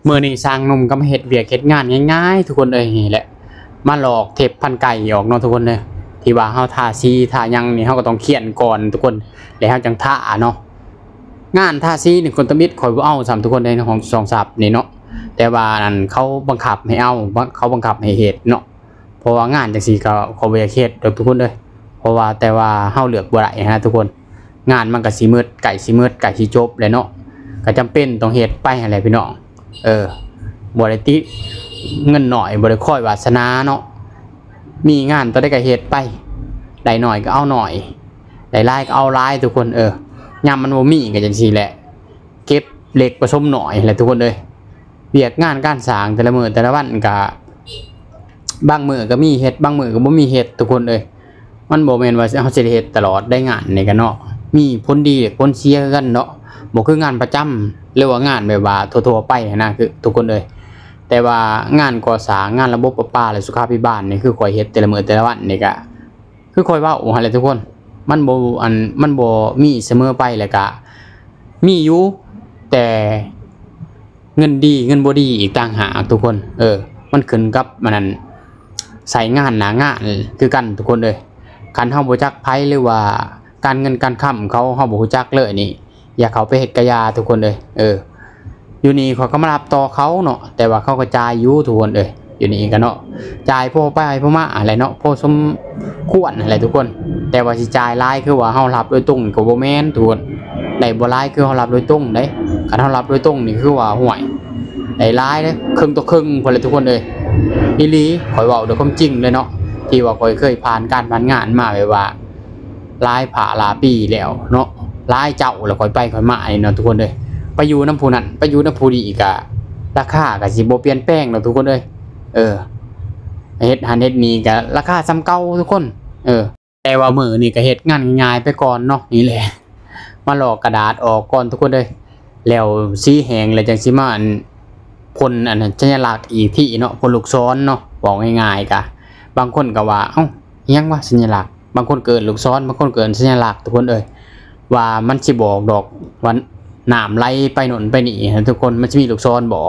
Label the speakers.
Speaker 1: มื้อนี้สร้างหนุ่มก็มาเฮ็ดเวียกเฮ็ดงานง่ายๆทุกคนเอ้ยนี่แหละมาหลอกเทปพันไก่ออกเนาะทุกคนเด้อที่ว่าเฮาทาสีทาหยังนี่เฮาก็ต้องเขียนก่อนทุกคนแล้วเฮาจังทาเนาะงานทาสีนี่คนตะมิดข่อยบ่เอาซ้ำทุกคนในของสองศัพท์นี่เนาะแต่ว่านั่นเขาบังคับให้เอาเขาบังคับให้เฮ็ดเนาะเพราะว่างานจังซี่ก็เขาบ่อยากเฮ็ดดอกทุกคนเด้อเพราะว่าแต่ว่าเฮาเลือกบ่ได้ฮะทุกคนงานมันก็สิมืดไก่สิมืดไก่สิจบแล้วเนาะก็จำเป็นต้องเฮ็ดไปหั่นแหละพี่น้องบ่ได้ติเงินหน่อยบ่ได้ค่อยวาสนาเนาะมีงานตัวได้ก็เฮ็ดไปได้หน่อยก็เอาหน่อยได้หลายก็เอาหลายทุกคนยามมันบ่มีก็จังซี่แหละเก็บเล็กผสมหน่อยแหละทุกคนเอ้ยเวียกงานการสร้างแต่ละมื้อแต่ละวันก็บางมื้อก็มีเฮ็ดบางมื้อก็บ่มีเฮ็ดทุกคนเอ้ยมันบ่แม่นว่าเฮาสิได้เฮ็ดตลอดได้งานนี่ก็เนาะมีผลดีผลเสียกันเนาะบ่คืองานประจำหรือว่างานแบบว่าทั่วๆไปนะคือทุกคนเอ้ยแต่ว่างานก่อสร้างงานระบบประปาและสุขาภิบาลนี่คือข่อยเฮ็ดแต่ละมื้อแต่ละวันนี่ก็คือข่อยเว้าหั่นแหละทุกคนมันบ่มีเสมอไปแล้วก็มีอยู่แต่เงินดีเงินบ่ดีอีกต่างหากทุกคนมันขึ้นกับมันนั้นใส่งานหน้างานคือกันทุกคนเอ้ยคันเฮาบ่จักไผหรือว่าการเงินการค้ำเขาเฮาบ่รู้จักเลยนี่อย่าเข้าไปเฮ็ดกะยาทุกคนเอ้ยอยู่นี่เขาก็มารับต่อเขาเนาะแต่ว่าเขาก็จ่ายอยู่ทุกคนอยู่นี่ก็เนาะจ่ายพอไปพอมาอะไรเนาะพอสมควรอะไรทุกคนแต่ว่าสิจ่ายหลายคือว่าเฮารับโดยตรงก็บ่แม่นทุกคนได้บ่หลายคือเฮารับโดยตรงเด้คันเฮารับโดยตรงนี่คือว่าห่วยได้หลายเด้ครึ่งต่อครึ่งพุ่นแหละทุกคนอีหลีข่อยเว้าด้วยความจริงเลยเนาะที่ว่าข่อยเคยผ่านการผ่านงานมาแบบว่าหลายผ่าหลายปีแล้วเนาะหลายเจ้าแล้วข่อยไปข่อยมานี่เนาะทุกคนไปอยู่น้ำผู้นั้นไปอยู่น้ำผู้นี้อีกอะราคาก็สิบ่เปลี่ยนแปลงเนาะทุกคนเฮ็ดหันเฮ็ดนี่ก็ราคาซ้ำเก่าทุกคนแต่ว่ามื้อนี้ก็เฮ็ดงานง่ายๆไปก่อนเนาะนี่แหละมาลอกกระดาษออกก่อนทุกคนแล้วสีแห้งแล้วจังสิมาพ่นอันนั้นสัญลักษณ์อีกที่เนาะพ่นลูกศรเนาะบอกง่ายๆก็บางคนก็ว่าเอ้าอิหยังวะสัญลักษณ์บางคนเกินลูกศรบางคนเกินสัญลักษณ์ทุกคนว่ามันสิบอกดอกว่าน้ำไหลไปโน่นไปนี่ทุกคนมันจะมีลูกศรบอก